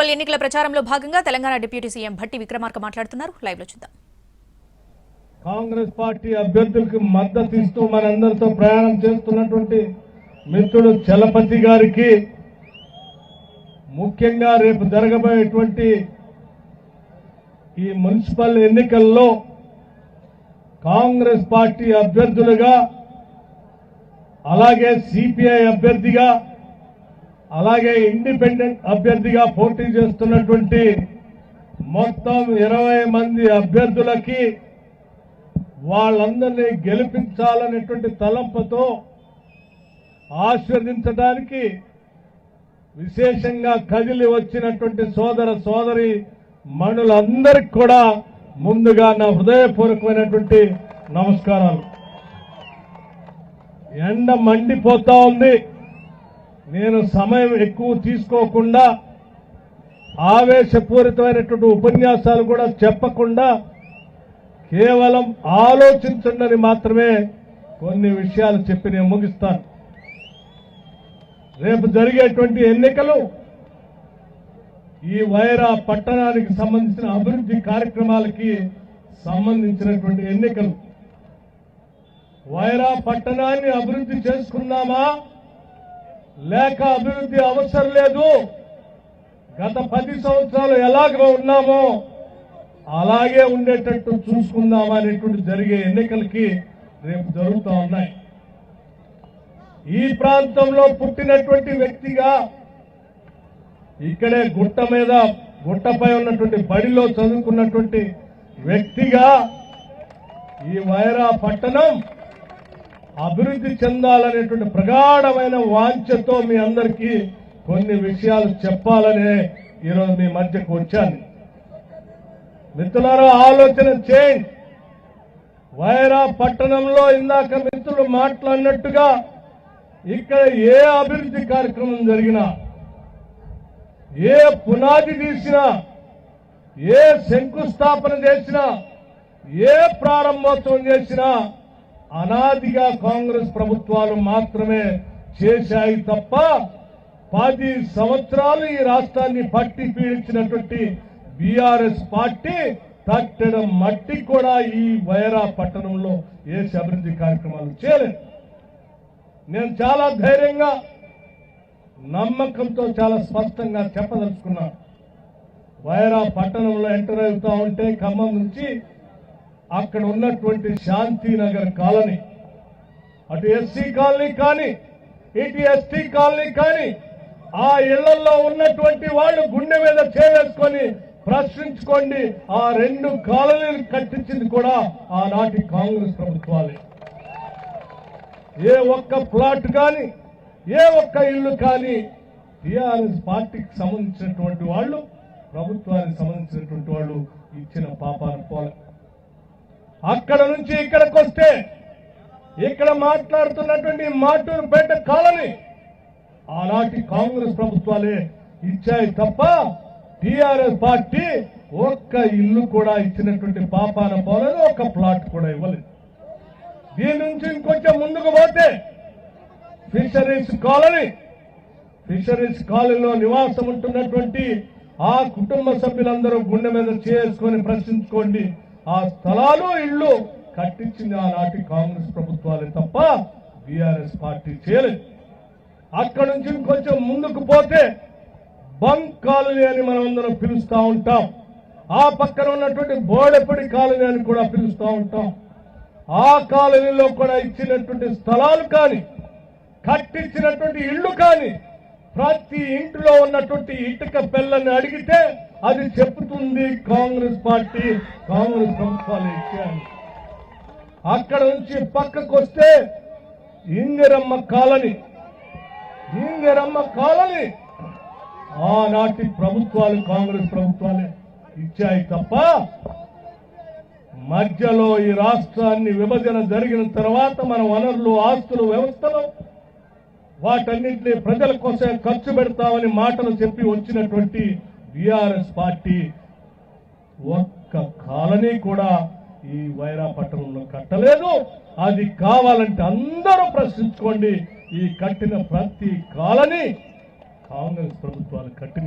Municipal ఎన్నికల ప్రచారంలో భాగంగా తెలంగాణ డిప్యూటీ సీఎం భట్టి విక్రమార్క మాట్లాడుతున్నారు. లైవ్ లో చూద్దాం. కాంగ్రెస్ పార్టీ అభ్యర్థులకు మద్దతు ఇస్తూ మనందరితో ప్రయాణం చేస్తున్నటువంటి మిత్రుడు చలపతి గారికి ముఖ్యంగా రేపు జరగబోయేటువంటి ఈ మున్సిపల్ ఎన్నికల్లో కాంగ్రెస్ పార్టీ అభ్యర్థులుగా అలాగే సిపిఐ అభ్యర్థిగా అలాగే ఇండిపెండెంట్ అభ్యర్థిగా పోటీ చేస్తున్నటువంటి మొత్తం 20 మంది అభ్యర్థులకి వాళ్ళందరినీ గెలిపించాలనేటువంటి తలంపుతో ఆశీర్వదించడానికి విశేషంగా కదిలి వచ్చినటువంటి సోదరి మనులందరికీ కూడా ముందుగా నా హృదయపూర్వకమైనటువంటి నమస్కారాలు. ఎండ మండిపోతా ఉంది. నేను సమయం ఎక్కువ తీసుకోకుండా ఆవేశపూరితమైనటువంటి ఉపన్యాసాలు కూడా చెప్పకుండా కేవలం ఆలోచించండి మాత్రమే కొన్ని విషయాలు చెప్పి నేను ముగిస్తాను. రేపు జరిగేటువంటి ఎన్నికలు ఈ వైరా పట్టణానికి సంబంధించిన అభివృద్ధి కార్యక్రమాలకి సంబంధించినటువంటి ఎన్నికలు. వైరా పట్టణాన్ని అభివృద్ధి చేసుకున్నామా లేక అభివృద్ధి అవసరం లేదు, గత 10 సంవత్సరాలు ఎలాగో ఉన్నామో అలాగే ఉండేటట్టు చూసుకుందామా అనేటువంటి జరిగే ఎన్నికలకి రేపు జరుగుతూ ఉన్నాయి. ఈ ప్రాంతంలో పుట్టినటువంటి వ్యక్తిగా ఇక్కడే గుట్టపై ఉన్నటువంటి బడిలో చదువుకున్నటువంటి వ్యక్తిగా ఈ వైరా పట్టణం అభివృద్ధి చెందాలనేటువంటి ప్రగాఢమైన వాంఛతో మీ అందరికీ కొన్ని విషయాలు చెప్పాలనే ఈరోజు మీ మధ్యకు వచ్చాను. మిత్రులారా, ఆలోచన చేయండి. వైరా పట్టణంలో ఇందాక మిత్రులు మాట్లాడినట్టుగా ఇక్కడ ఏ అభివృద్ధి కార్యక్రమం జరిగినా, ఏ పునాది తీసినా, ఏ శంకుస్థాపన చేసినా, ఏ ప్రారంభోత్సవం చేసినా అనాదిగా కాంగ్రెస్ ప్రభుత్వాలు మాత్రమే చేశాయి తప్ప 10 సంవత్సరాలు ఈ రాష్ట్రాన్ని పట్టి పీడించినటువంటి బీఆర్ఎస్ పార్టీ తట్టడం మట్టి కూడా ఈ వైరా పట్టణంలో ఏ అభివృద్ధి కార్యక్రమాలు చేయలేదు. నేను చాలా ధైర్యంగా నమ్మకంతో చాలా స్పష్టంగా చెప్పదలుచుకున్నా. వైరా పట్టణంలో ఎంటర్ అవుతా ఉంటే ఖమ్మం నుంచి అక్కడ ఉన్నటువంటి శాంతినగర్ కాలనీ, అటు ఎస్సీ కాలనీ కానీ ఇటు ఎస్టీ కాలనీ కానీ ఆ ఇళ్లలో ఉన్నటువంటి వాళ్ళు గుండె మీద చేసుకొని ప్రశ్నించుకోండి. ఆ 2 కాలనీలు కట్టించింది కూడా ఆనాటి కాంగ్రెస్ ప్రభుత్వాలే. ఏ ఒక్క ప్లాట్ కానీ ఏ ఒక్క ఇల్లు కానీ టీఆర్ఎస్ పార్టీకి సంబంధించినటువంటి వాళ్ళు, ప్రభుత్వానికి సంబంధించినటువంటి వాళ్ళు ఇచ్చిన పాపాన పోల. అక్కడ నుంచి ఇక్కడికి వస్తే ఇక్కడ మాట్లాడుతున్నటువంటి మాటూరుపేట కాలనీ ఆనాటి కాంగ్రెస్ ప్రభుత్వాలే ఇచ్చాయి తప్ప టీఆర్ఎస్ పార్టీ ఒక్క ఇల్లు కూడా ఇచ్చినటువంటి పాపాన పోలేదు, ఒక్క ప్లాట్ కూడా ఇవ్వలేదు. దీని నుంచి ఇంకొంచెం ముందుకు పోతే ఫిషరీస్ కాలనీలో నివాసం ఉంటున్నటువంటి ఆ కుటుంబ సభ్యులందరూ గుండె మీద చేసుకొని ప్రశ్నించుకోండి. ఆ స్థలాలు ఇళ్లు కట్టించింది ఆనాటి కాంగ్రెస్ ప్రభుత్వాలే తప్ప బీఆర్ఎస్ పార్టీ చేయలేదు. అక్కడి నుంచి ఇంకొంచెం ముందుకు పోతే బంక్ కాలనీ అని మనం అందరం పిలుస్తూ ఉంటాం. ఆ పక్కన ఉన్నటువంటి బోడెపడి కాలనీ అని కూడా పిలుస్తూ ఉంటాం. ఆ కాలనీలో కూడా ఇచ్చినటువంటి స్థలాలు కానీ కట్టించినటువంటి ఇళ్లు కానీ ప్రతి ఇంటిలో ఉన్నటువంటి ఇటుక పెళ్ళని అడిగితే అది చెప్తుంది కాంగ్రెస్ పార్టీ, కాంగ్రెస్ ప్రభుత్వాలు ఇచ్చారు. అక్కడ నుంచి పక్కకు వస్తే ఇందిరమ్మ కాలనీ ఆనాటి ప్రభుత్వాలు కాంగ్రెస్ ప్రభుత్వాలే ఇచ్చాయి తప్ప మధ్యలో ఈ రాష్ట్రాన్ని విభజన జరిగిన తర్వాత మన వనరులు, ఆస్తులు, వ్యవస్థలు వాటన్నింటినీ ప్రజల కోసం ఖర్చు పెడతామని మాటలు చెప్పి వచ్చినటువంటి బీఆర్ఎస్ పార్టీ ఒక్క కాలనీ కూడా ఈ వైరా పట్టణంలో కట్టలేదు. అది కావాలంటే అందరూ ప్రశ్నించుకోండి. ఈ కట్టిన ప్రతి కాలనీ కాంగ్రెస్ ప్రభుత్వాలు కట్టిన